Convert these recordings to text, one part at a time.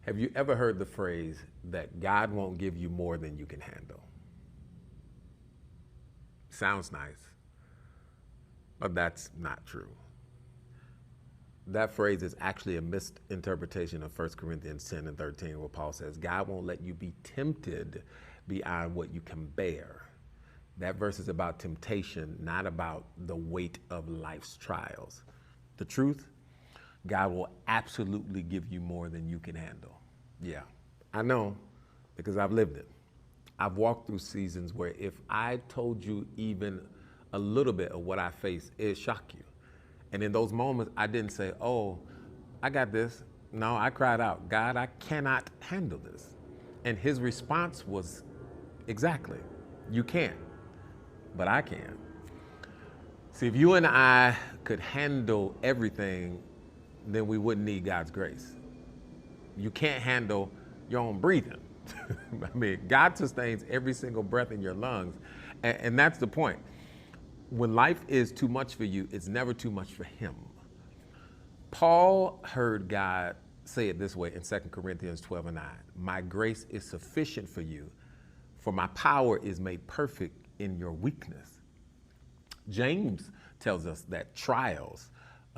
Have you ever heard the phrase that God won't give you more than you can handle? Sounds nice, but that's not true. That phrase is actually a misinterpretation of 1 Corinthians 10 and 13, where Paul says, God won't let you be tempted beyond what you can bear. That verse is about temptation, not about the weight of life's trials. The truth, God will absolutely give you more than you can handle. Yeah, I know, because I've lived it. I've walked through seasons where if I told you even a little bit of what I face, it'd shock you. And in those moments, I didn't say, oh, I got this. No, I cried out, God, I cannot handle this. And his response was, exactly, you can, but I can. See, if you and I could handle everything, then we wouldn't need God's grace. You can't handle your own breathing. I mean, God sustains every single breath in your lungs. And that's the point. When life is too much for you, it's never too much for him. Paul heard God say it this way in 2 Corinthians 12 and 9. My grace is sufficient for you, for my power is made perfect in your weakness. James tells us that trials,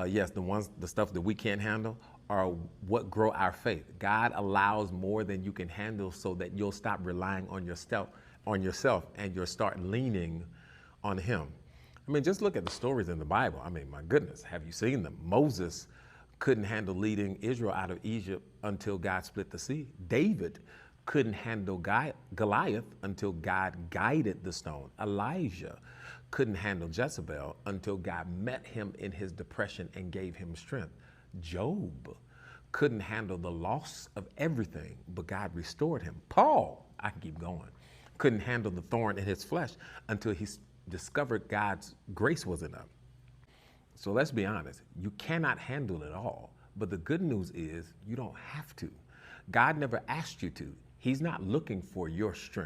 yes, the stuff that we can't handle, are what grow our faith. God allows more than you can handle so that you'll stop relying on yourself and you'll start leaning on him. I mean, just look at the stories in the Bible. I mean, my goodness, have you seen them? Moses couldn't handle leading Israel out of Egypt until God split the sea. David couldn't handle Goliath until God guided the stone. Elijah couldn't handle Jezebel until God met him in his depression and gave him strength. Job couldn't handle the loss of everything, but God restored him. Paul, I can keep going, couldn't handle the thorn in his flesh until he discovered God's grace was enough. So let's be honest, you cannot handle it all. But the good news is you don't have to. God never asked you to. He's not looking for your strength.